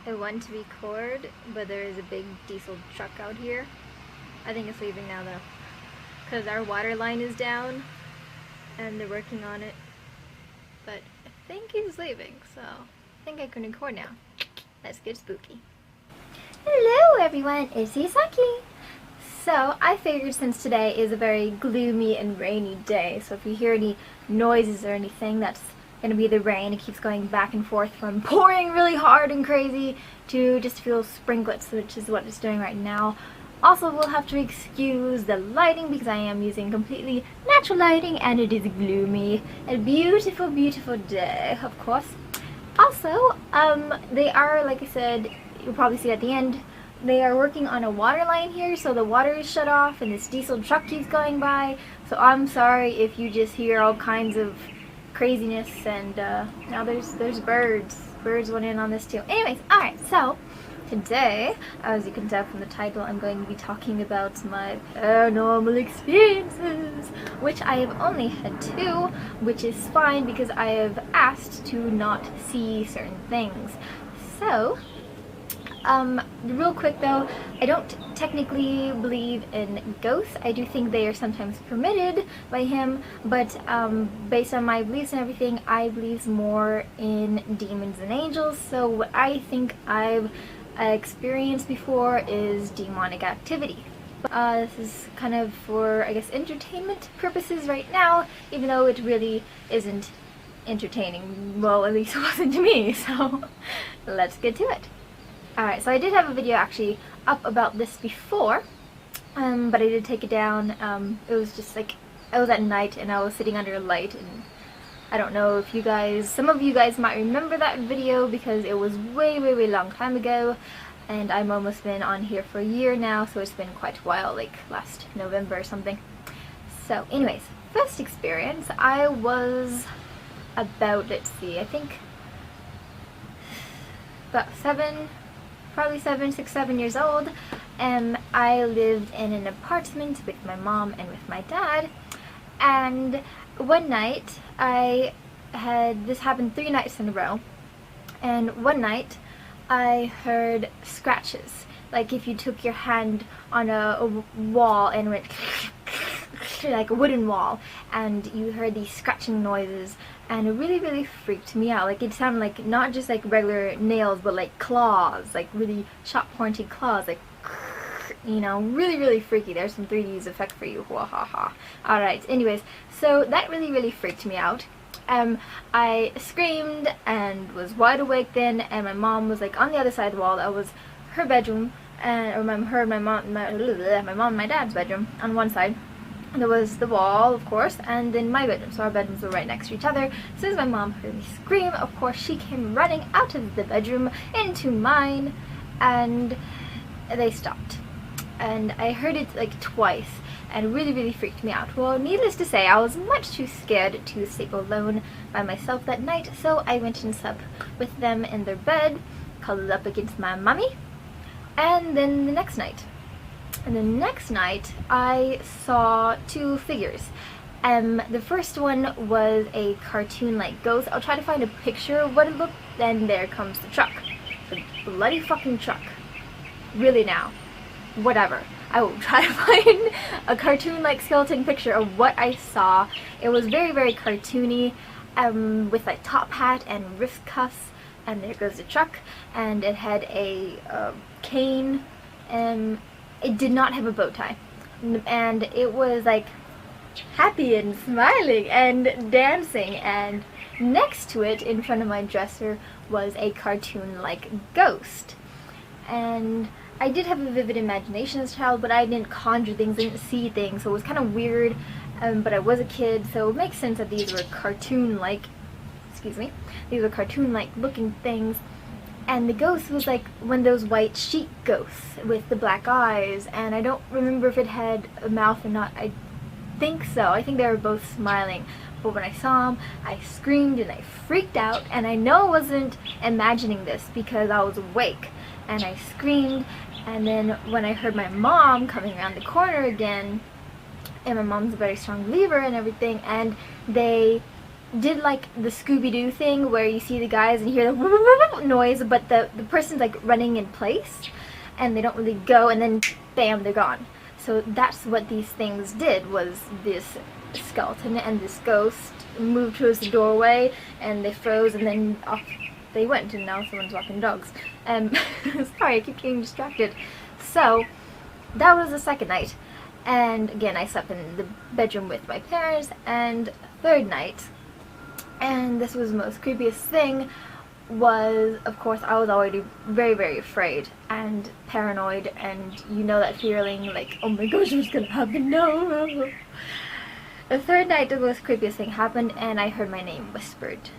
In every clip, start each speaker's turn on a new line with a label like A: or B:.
A: I want to record, but there is a big diesel truck out here. I think it's leaving now though, because our water line is down and they're working on it. But I think he's leaving, so I think I can record now. Let's get spooky. Hello everyone, it's Isaki. So I figured since today is a very gloomy and rainy day, so if you hear any noises or anything, that's gonna be the rain. It keeps going back and forth from pouring really hard and crazy to just a few sprinklets, which is what it's doing right now. Also, we'll have to excuse the lighting because I am using completely natural lighting and it is gloomy. A beautiful, beautiful day, of course. Also, they are, like I said, you'll probably see at the end, they are working on a water line here, so the water is shut off and this diesel truck keeps going by. So I'm sorry if you just hear all kinds of craziness, and now there's birds. Birds went in on this too. Anyways, alright, so today, as you can tell from the title, I'm going to be talking about my paranormal experiences, which I have only had 2, which is fine because I have asked to not see certain things. So, real quick though, I don't technically believe in ghosts. I do think they are sometimes permitted by him, but based on my beliefs and everything, I believe more in demons and angels. So what I think I've experienced before is demonic activity. This is kind of for, I guess, entertainment purposes right now, even though it really isn't entertaining. Well, at least it wasn't to me, so let's get to it. Alright, so I did have a video actually up about this before, but I did take it down. It was just like, I was at night and I was sitting under a light, and I don't know if you guys, some of you guys might remember that video because it was way, way, way long time ago, and I'm almost been on here for a year now, so it's been quite a while, like last November or something. So anyways, first experience, I was about, let's see, I think about 6, 7 years old, and I lived in an apartment with my mom and with my dad. And one night this happened 3 nights in a row, and one night I heard scratches, like if you took your hand on a wall and went like a wooden wall, and you heard these scratching noises, and it really, really freaked me out. Like it sounded like not just like regular nails, but like claws, like really sharp pointed claws, like, you know, really, really freaky. There's some 3D's effect for you. Wahaha. Alright, anyways, so that really, really freaked me out. I screamed and was wide awake then, and my mom was like on the other side of the wall. That was her bedroom, and my mom and my dad's bedroom on one side. There was the wall, of course, and then my bedroom, so our bedrooms were right next to each other. As soon as my mom heard me scream, of course, she came running out of the bedroom into mine, and they stopped. And I heard it like twice, and really, really freaked me out. Well, needless to say, I was much too scared to sleep alone by myself that night, so I went and slept with them in their bed, cuddled up against my mommy, and then the next night, I saw 2 figures. The first one was a cartoon-like ghost. I'll try to find a picture of what it looked, and there comes the truck. The bloody fucking truck. Really now. Whatever. I will try to find a cartoon-like skeleton picture of what I saw. It was very, very cartoony, with like top hat and wrist cuffs, and there goes the truck, and it had a cane, and it did not have a bow tie, and it was like happy and smiling and dancing, and next to it in front of my dresser was a cartoon-like ghost. And I did have a vivid imagination as a child, but I didn't conjure things, I didn't see things, so it was kind of weird, but I was a kid, so it makes sense that these were cartoon-like, looking things. And the ghost was like one of those white sheet ghosts with the black eyes, and I don't remember if it had a mouth or not. I think so. I think they were both smiling. But when I saw him, I screamed and I freaked out, and I know I wasn't imagining this because I was awake, and I screamed. And then when I heard my mom coming around the corner again, and my mom's a very strong believer and everything, and they did like the Scooby-Doo thing where you see the guys and you hear the noise, but the person's like running in place and they don't really go, and then bam, they're gone. So that's what these things did, was this skeleton and this ghost moved towards the doorway and they froze and then off they went, and now someone's walking dogs. Sorry, I keep getting distracted. So that was the second night, and again I slept in the bedroom with my parents. And third night, and this was the most creepiest thing, was, of course, I was already very, very afraid and paranoid, and you know that feeling like, oh my gosh, what's gonna happen? No. The third night, the most creepiest thing happened, and I heard my name whispered,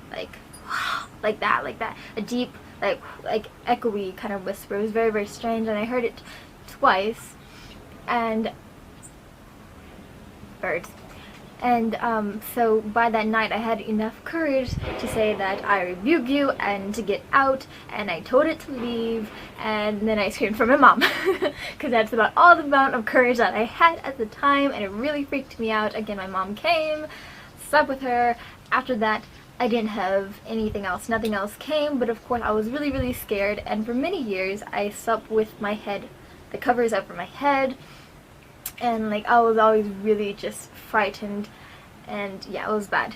A: like that, a deep, like echoey kind of whisper. It was very, very strange, and I heard it twice, and birds. And so by that night I had enough courage to say that I rebuke you and to get out, and I told it to leave, and then I screamed for my mom because that's about all the amount of courage that I had at the time, and it really freaked me out. Again, my mom came, slept with her. After that I didn't have anything else, nothing else came, but of course I was really, really scared, and for many years I slept with my head, the covers over my head, and like I was always really just frightened, and yeah, it was bad.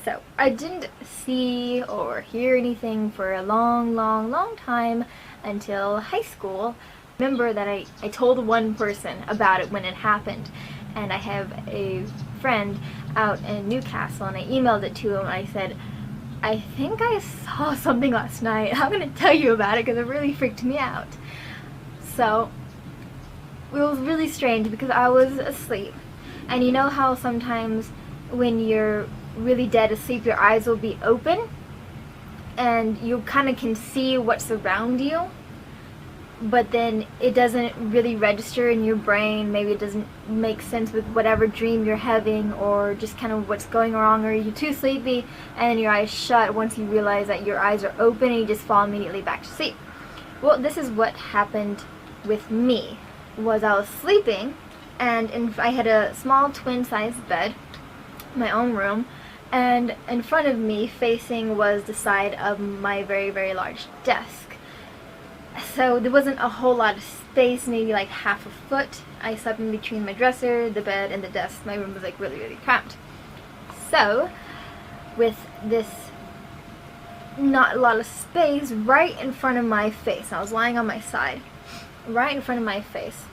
A: So I didn't see or hear anything for a long, long, long time until high school. Remember that I told one person about it when it happened, and I have a friend out in Newcastle, and I emailed it to him. I said, I think I saw something last night. I'm gonna tell you about it because it really freaked me out. So it was really strange because I was asleep, and you know how sometimes when you're really dead asleep your eyes will be open and you kind of can see what's around you, but then it doesn't really register in your brain. Maybe it doesn't make sense with whatever dream you're having, or just kind of what's going wrong, or you're too sleepy and your eyes shut once you realize that your eyes are open, and you just fall immediately back to sleep. Well, this is what happened with me. Was I was sleeping, and I had a small twin-sized bed, my own room, and in front of me facing was the side of my very, very large desk. So there wasn't a whole lot of space, maybe like half a foot. I slept in between my dresser, the bed, and the desk. My room was like really, really cramped. So with this not a lot of space right in front of my face, I was lying on my side, right in front of my face,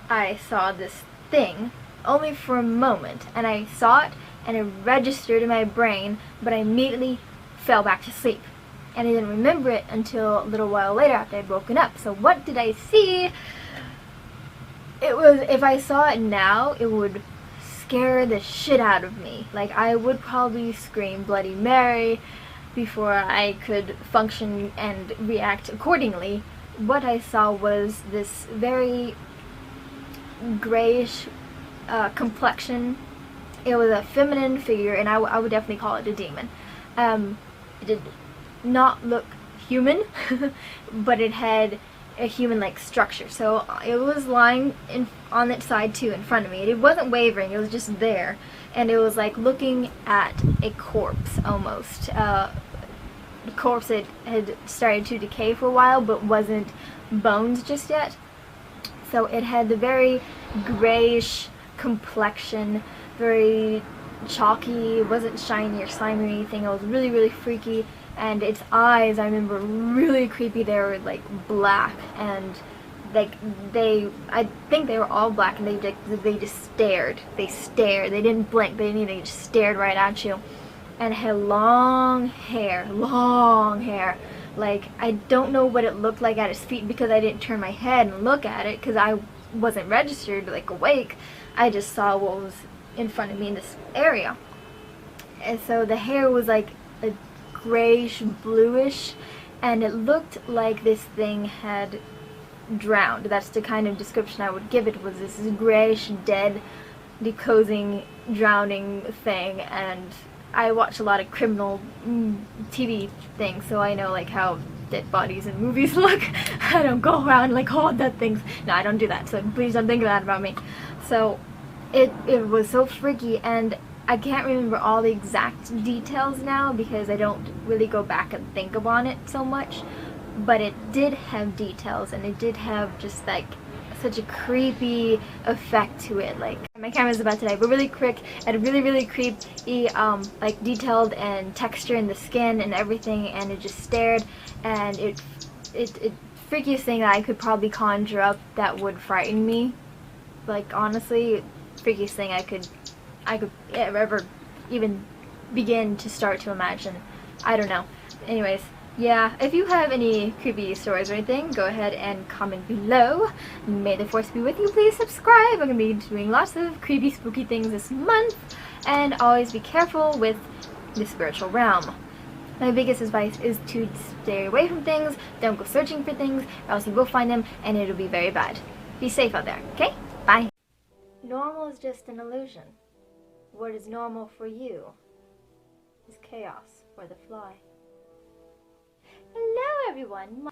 A: I saw this thing, only for a moment, and I saw it and it registered in my brain, but I immediately fell back to sleep, and I didn't remember it until a little while later after I'd woken up. So what did I see? It was, if I saw it now, it would scare the shit out of me. Like, I would probably scream Bloody Mary before I could function and react accordingly. What I saw was this very grayish complexion. It was a feminine figure, and I would definitely call it a demon. It did not look human, but it had a human-like structure. So it was lying on its side too in front of me. It wasn't wavering, it was just there, and it was like looking at a corpse almost. The corpse had started to decay for a while, but wasn't bones just yet. So it had the very grayish complexion, very chalky. It wasn't shiny or slimy or anything. It was really, really freaky. And its eyes, I remember, really creepy. They were like black, and like I think they were all black, and they just stared. They didn't blink. They just stared right at you. And it had long hair. Like, I don't know what it looked like at its feet because I didn't turn my head and look at it because I wasn't registered, like, awake. I just saw what was in front of me in this area. And so the hair was like a grayish, bluish, and it looked like this thing had drowned. That's the kind of description I would give it, was this grayish, dead, decomposing, drowning thing. And I watch a lot of criminal TV things, so I know like how dead bodies in movies look. I don't go around like, oh, dead things. No, I don't do that, so please don't think that about me. So it was so freaky, and I can't remember all the exact details now because I don't really go back and think about it so much, but it did have details, and it did have just like such a creepy effect to it. Like, my camera's about to die, but really quick, and really creepy, like detailed and texture in the skin and everything, and it just stared, and it freakiest thing that I could probably conjure up that would frighten me. Like, honestly, freakiest thing I could ever even begin to start to imagine. I don't know. Anyways, yeah, if you have any creepy stories or anything, go ahead and comment below. May the force be with you. Please subscribe. I'm going to be doing lots of creepy, spooky things this month. And always be careful with the spiritual realm. My biggest advice is to stay away from things. Don't go searching for things, or else you will find them and it'll be very bad. Be safe out there, okay? Bye. Normal is just an illusion. What is normal for you is chaos or the fly. Hello everyone!